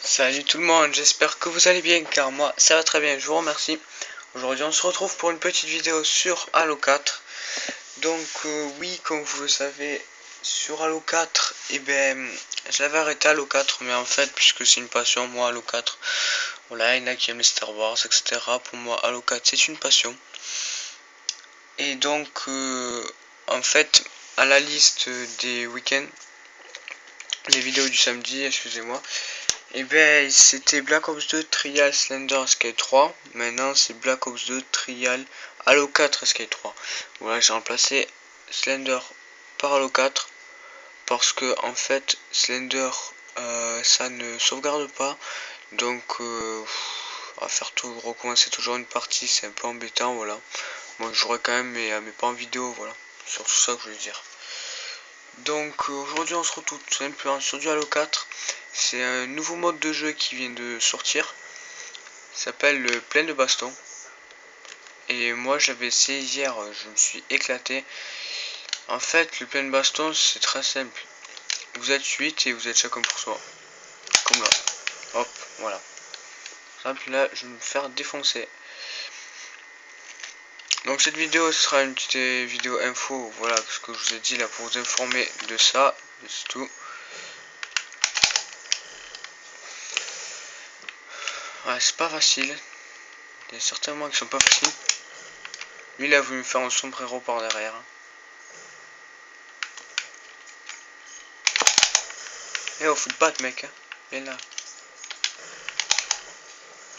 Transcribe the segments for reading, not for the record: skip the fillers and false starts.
Salut tout le monde, j'espère que vous allez bien car moi ça va très bien, je vous remercie. Aujourd'hui on se retrouve pour une petite vidéo sur Halo 4. Donc oui, comme vous le savez, sur Halo 4, je l'avais arrêté Halo 4, mais en fait puisque c'est une passion, moi Halo 4, voilà, il y en a qui aiment les Star Wars, etc. Pour moi Halo 4 c'est une passion. Et donc en fait à la liste des week-ends, des vidéos du samedi, excusez-moi, c'était Black Ops 2 Trial Slender Skate 3. Maintenant c'est Black Ops 2 Trial Halo 4 Skate 3. Voilà, j'ai remplacé Slender par Halo 4 parce que en fait Slender ça ne sauvegarde pas, donc à faire tout recommencer toujours une partie, c'est un peu embêtant. Voilà, moi j'aurais quand même mais pas en vidéo. Voilà, surtout ça que je voulais dire. Donc aujourd'hui on se retrouve tout simplement sur du Halo 4. C'est un nouveau mode de jeu qui vient de sortir. Il s'appelle le plein de baston. Et moi j'avais essayé hier, je me suis éclaté. En fait le plein de baston c'est très simple. Vous êtes 8 et vous êtes chacun pour soi. Comme là. Hop, voilà. Simple, là je vais me faire défoncer. Donc cette vidéo sera une petite vidéo info. Voilà ce que je vous ai dit là pour vous informer de ça. C'est tout. Ouais, c'est pas facile. Il y a certainement qui sont pas faciles. Lui il a voulu me faire un sombrero par derrière. Eh oh, faut te battre mec, hein. Viens là.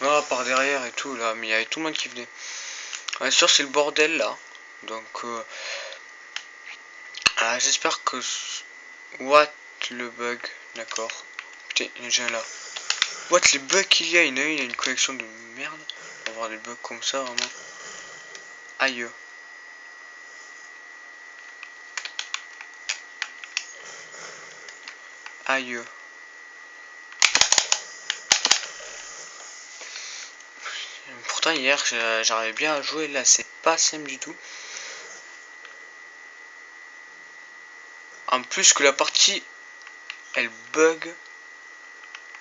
Non, par derrière et tout là, mais il y avait tout le monde qui venait. Bien sûr c'est le bordel là. Donc j'espère que... What le bug, d'accord. Putain, il y a déjà là. What les bugs qu'il y a, il y a une collection de merde. On va avoir des bugs comme ça vraiment. Aïe. Aïe. Pourtant hier j'arrivais bien à jouer, là c'est pas simple du tout. En plus que la partie elle bug,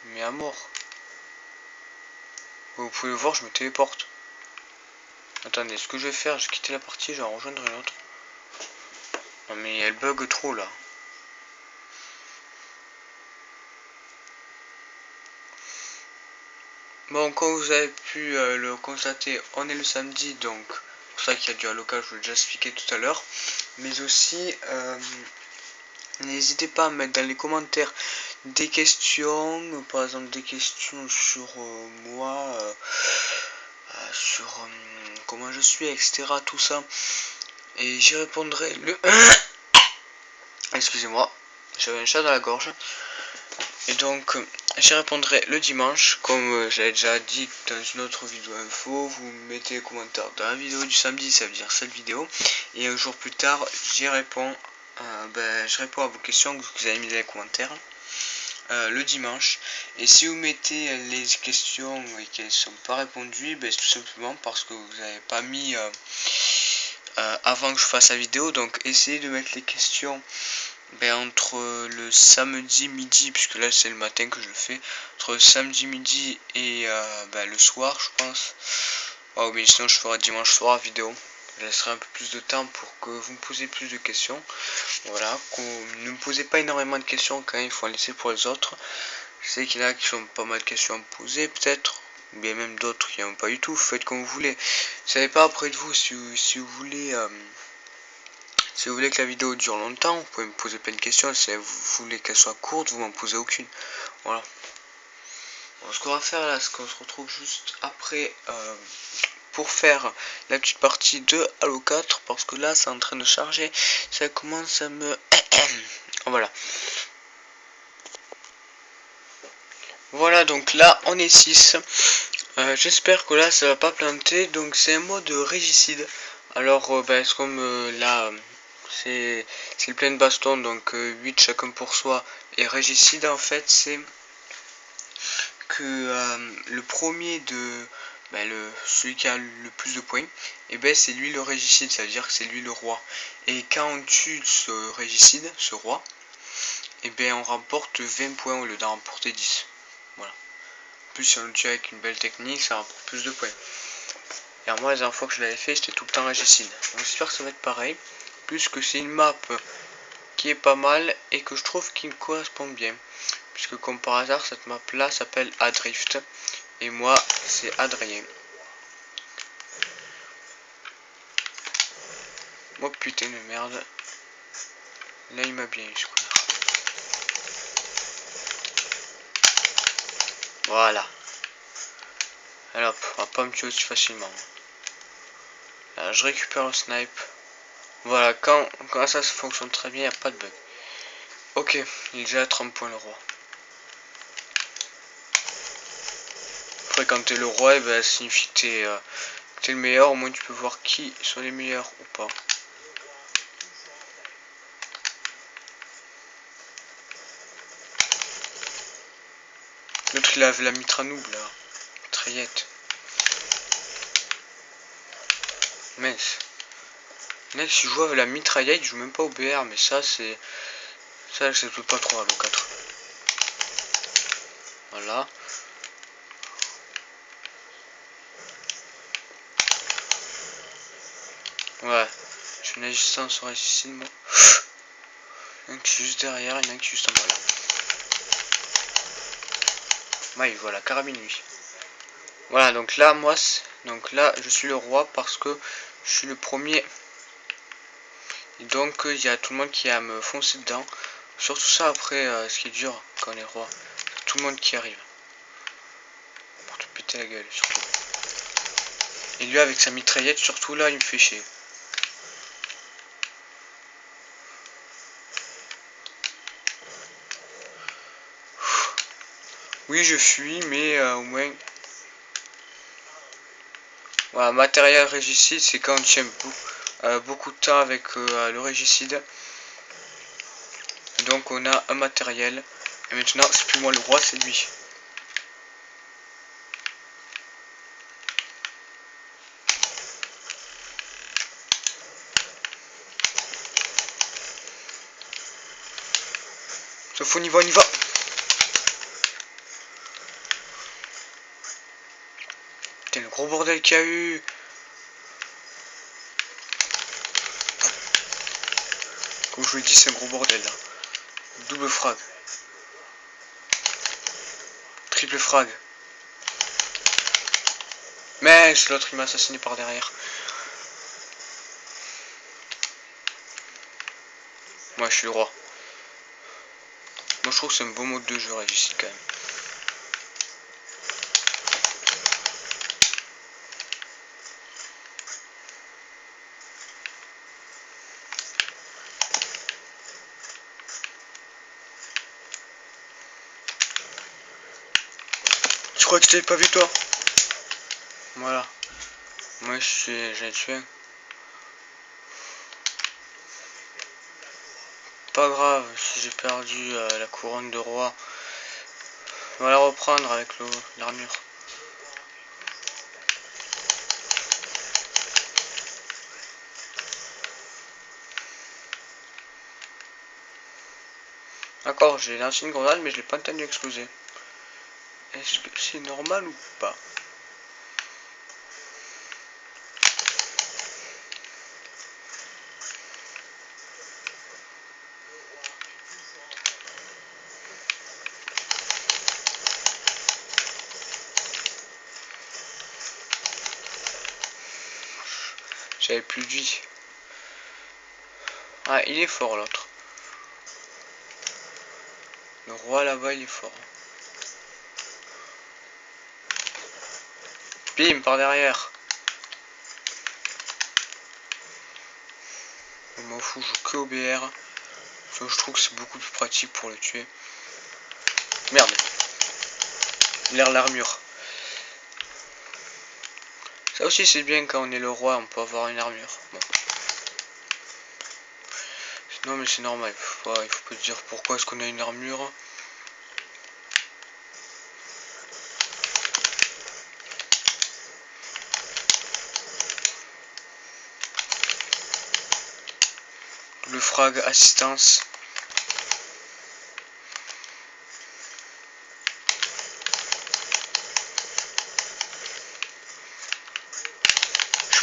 mais à mort. Vous pouvez le voir, je me téléporte. Attendez, ce que je vais faire, je vais quitter la partie, je vais en rejoindre une autre. Non mais elle bug trop là. Bon, comme vous avez pu le constater, on est le samedi, donc pour ça qu'il y a du Halo 4, je vous l'ai déjà expliqué tout à l'heure. Mais aussi, n'hésitez pas à mettre dans les commentaires des questions, par exemple des questions sur moi, sur comment je suis, etc. Tout ça. Et j'y répondrai le... Excusez-moi, j'avais un chat dans la gorge. Et donc, j'y répondrai le dimanche, comme j'avais déjà dit dans une autre vidéo info. Vous mettez les commentaires dans la vidéo du samedi, ça veut dire cette vidéo. Et un jour plus tard, j'y réponds. Je réponds à vos questions que vous avez mis dans les commentaires le dimanche. Et si vous mettez les questions et qu'elles ne sont pas répondues, c'est tout simplement parce que vous n'avez pas mis avant que je fasse la vidéo. Donc essayez de mettre les questions entre le samedi midi, puisque là c'est le matin que je le fais, entre le samedi midi et le soir je pense. Oh mais sinon je ferai dimanche soir vidéo. Je laisserai un peu plus de temps pour que vous me posiez plus de questions. Voilà, ne me posez pas énormément de questions quand même, il faut en laisser pour les autres. Je sais qu'il y en a qui ont pas mal de questions à me poser peut-être, ou bien même d'autres qui n'ont pas du tout. Faites comme vous voulez. Vous savez pas après de vous si vous voulez... si vous voulez que la vidéo dure longtemps, vous pouvez me poser plein de questions. Si vous voulez qu'elle soit courte, vous m'en posez aucune. Voilà. Bon, ce qu'on va faire là, c'est qu'on se retrouve juste après pour faire la petite partie de Halo 4. Parce que là, c'est en train de charger. Ça commence à me... Voilà. Voilà, donc là, on est 6. J'espère que là, ça va pas planter. Donc, c'est un mode régicide. Alors, comme là... c'est le plein de baston, donc 8 chacun pour soi. Et régicide en fait c'est que le premier de celui qui a le plus de points, et c'est lui le régicide, ça veut dire que c'est lui le roi. Et quand on tue ce régicide, ce roi, on remporte 20 points au lieu d'en remporter 10. Voilà. plus si on le tue avec une belle technique, ça rapporte plus de points. Et moi, la dernière fois que je l'avais fait, j'étais tout le temps régicide. Donc j'espère que ça va être pareil. Plus que c'est une map qui est pas mal et que je trouve qu'il me correspond bien. Puisque comme par hasard, cette map là s'appelle Adrift. Et moi, c'est Adrien. Oh putain de merde. Là, il m'a bien, je crois. Voilà. Alors, on va pas me tuer aussi facilement. Là, je récupère le snipe. Voilà, quand ça fonctionne très bien, il n'y a pas de bug. Ok, il est déjà à 30 points le roi. Après, quand t'es le roi, ça signifie que t'es le meilleur. Au moins, tu peux voir qui sont les meilleurs ou pas. L'autre, il avait la mitra noob là. Mitraillette. Mince. Mec, si je joue avec la mitraillette, je joue même pas au BR, mais ça, c'est. Ça, je sais pas trop à l'O4. Voilà. Ouais. Je suis une assistance sur ici, moi. Il y en a un qui est juste derrière, il y en a un qui est juste en bas là. Ouais, voilà, carabine lui. Voilà, donc là, moi, je suis le roi parce que je suis le premier. Et donc, il y a tout le monde qui a à me foncer dedans. Surtout ça, après, ce qui est dur quand on est roi. Tout le monde qui arrive. Pour te péter la gueule, surtout. Et lui, avec sa mitraillette, surtout là, il me fait chier. Oui, je fuis, mais au moins... Voilà, matériel régicide, c'est quand on tient beaucoup de temps avec le régicide. Donc on a un matériel. Et maintenant, c'est plus moi le roi, c'est lui. Sauf on y va, on y va. Putain, le gros bordel qu'il y a eu. Comme je vous l'ai dit, c'est un gros bordel là. Double frag. Triple frag. Mais l'autre il m'a assassiné par derrière. Moi je suis le roi. Moi je trouve que c'est un bon mode de jeu régicide quand même. Je crois que je t'avais pas vu toi. Voilà. Moi j'ai tué. Pas grave si j'ai perdu la couronne de roi. On va la reprendre avec l'armure. D'accord, j'ai lancé une grenade mais je l'ai pas entendu exploser. Est-ce que c'est normal ou pas? J'avais plus de vie. Ah, il est fort l'autre. Le roi là-bas, il est fort. Bim, par derrière. Je m'en fous, je joue que au BR. Parce que je trouve que c'est beaucoup plus pratique pour le tuer. Merde. Il a l'armure. Ça aussi c'est bien quand on est le roi, on peut avoir une armure. Bon. Non mais c'est normal, il faut pas dire pourquoi est-ce qu'on a une armure. Le frag assistance.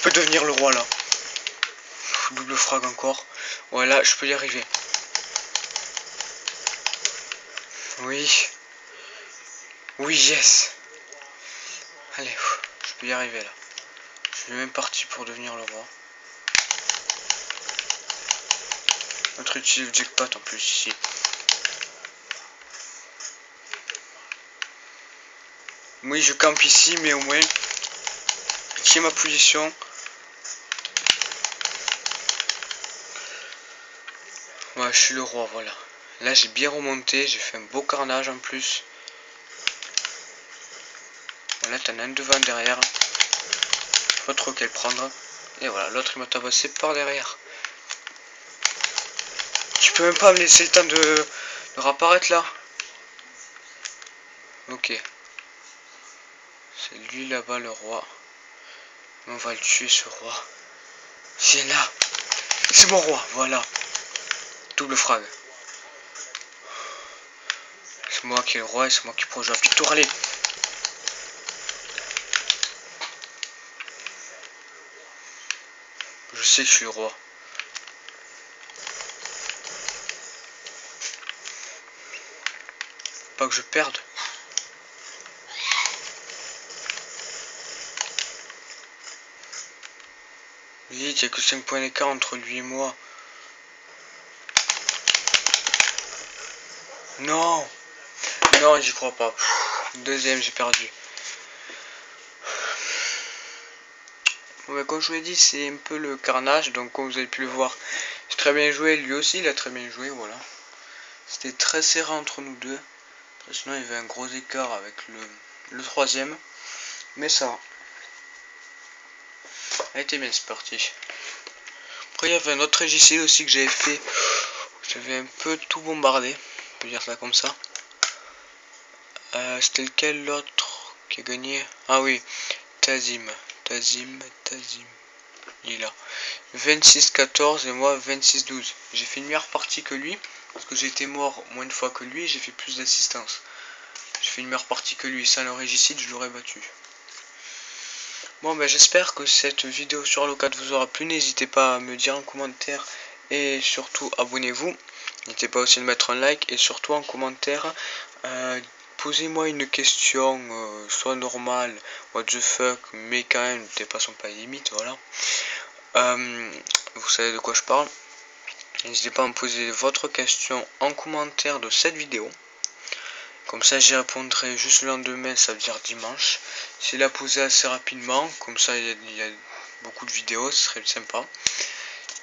peux devenir le roi là. Double frag encore. Voilà, je peux y arriver. Oui. Oui, yes. Allez, je peux y arriver là. Je suis même parti pour devenir le roi. Notre utile jackpot en plus ici. Oui, je campe ici, mais au moins, j'ai ma position. Ouais, je suis le roi, voilà. Là, j'ai bien remonté, j'ai fait un beau carnage en plus. Voilà, t'en as un devant, derrière. Pas trop quel prendre. Et voilà, l'autre il m'a tabassé par derrière. Tu peux même pas me laisser le temps de réapparaître là. Ok. C'est lui là-bas le roi. On va le tuer ce roi. Viens là. C'est mon roi, voilà. Double frag. C'est moi qui est le roi et c'est moi qui prends la petite tour. Allez. Je sais que je suis le roi. Pas que je perde. Vite, il n'y a que 5 points d'écart entre lui et moi. Non. Non, j'y crois pas. Deuxième, j'ai perdu. Bon, bah, comme je vous l'ai dit, c'est un peu le carnage. Donc, comme vous avez pu le voir, j'ai très bien joué. Lui aussi, il a très bien joué. Voilà. C'était très serré entre nous deux. Sinon, il y avait un gros écart avec le troisième. Mais ça a été bien, c'est parti. Après, il y avait un autre régicide aussi que j'avais fait. J'avais un peu tout bombardé. On peut dire ça comme ça. C'était lequel l'autre qui a gagné? Ah oui, Tazim. Il est là. 26-14 et moi 26-12. J'ai fait une meilleure partie que lui. Parce que j'ai été mort moins de fois que lui. J'ai fait plus d'assistance. J'ai fait une meilleure partie que lui. Sans le régicide, je l'aurais battu. Bon, ben j'espère que cette vidéo sur Halo 4 vous aura plu. N'hésitez pas à me dire en commentaire. Et surtout, abonnez-vous. N'hésitez pas aussi de mettre un like. Et surtout en commentaire, posez-moi une question, soit normale, what the fuck, mais quand même, ne dépassons pas les limites, voilà. Vous savez de quoi je parle. N'hésitez pas à me poser votre question en commentaire de cette vidéo. Comme ça, j'y répondrai juste le lendemain, ça veut dire dimanche. Si la poser assez rapidement, comme ça, il y a beaucoup de vidéos, ce serait sympa.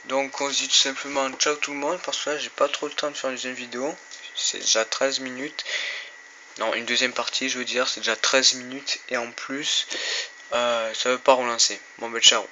Donc, on se dit tout simplement ciao tout le monde, parce que là, j'ai pas trop le temps de faire une deuxième vidéo. C'est déjà 13 minutes. Non, une deuxième partie, je veux dire, c'est déjà 13 minutes et en plus, ça veut pas relancer. Bon, ben ciao.